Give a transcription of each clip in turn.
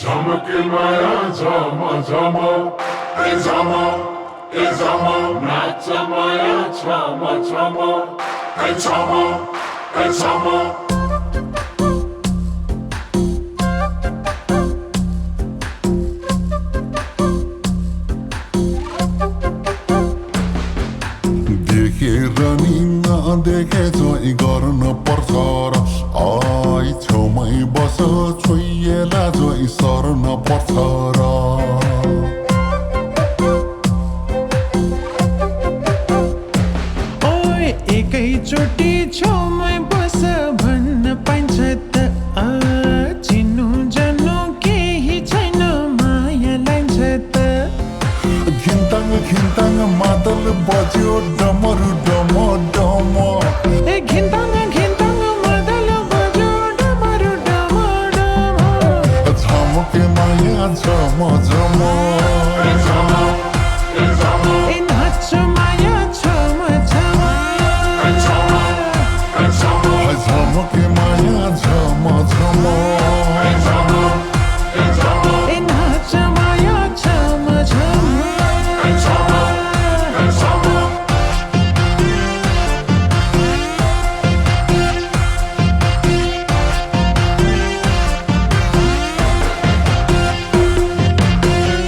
झमके माया झम झम ए झम ए झम नाच माया छम छम ए छम ए छम देखेर नि नदेखे जोइ गर्न पर्छ र आई छेउमै बस छोइएला जोइ सर्न पर्छ र ओए एकैचोटि छेउमै बस भन्न पाइन्छ त चिन्नु जान्नु केही छैन माया लान्छ त घिन्ताङ घिन्ताङ मादल बज्यो डमरु डम डम ए घिन्ताङ घिन्ताङ मादल बज्यो डमरु डम डम झमके माया झम झम ए झम ए झम ए नाच माया छम छम ए छम ए छम झमके माया झम झम ए झम ए झम ए नाच माया छम छम ए छम ए छम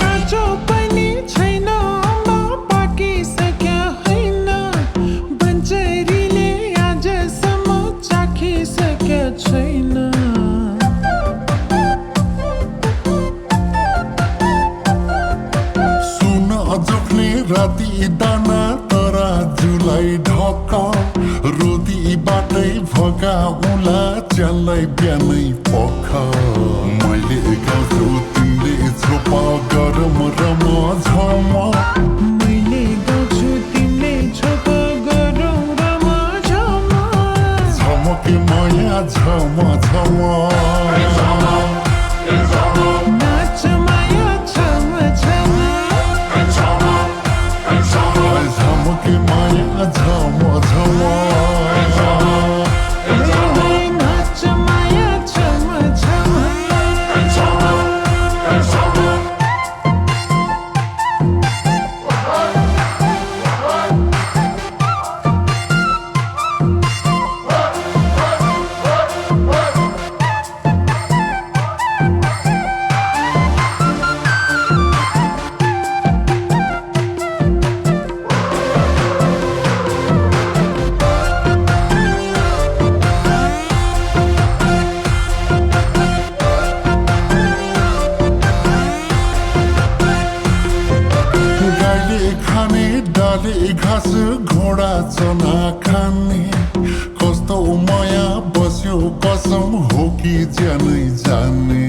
नाचो पनि छैन पाकिसक्यो होइन बन्चरीले आजसम्म चाखिसक्यो छैन सुन जोख्ने राति दाना तराजुलाई ढक रोदी बाटै भगाउला च्यालै बिहानै पख मैले गाउँछु तिमीले छोपा गरम रम झम मैले गाउँछु तिमीले छोप गरौ रम झम झमके माया झम झम ए झम ए झम नाच माया छम छम ए झम ए झम झमके माया झम झम ए झम ए झम नाच माया छम छम ए झम ए झम गाईले खाने डाले घाँस घोडा चना खाने कस्तो माया बस्यो कसम हो कि ज्यानै जाने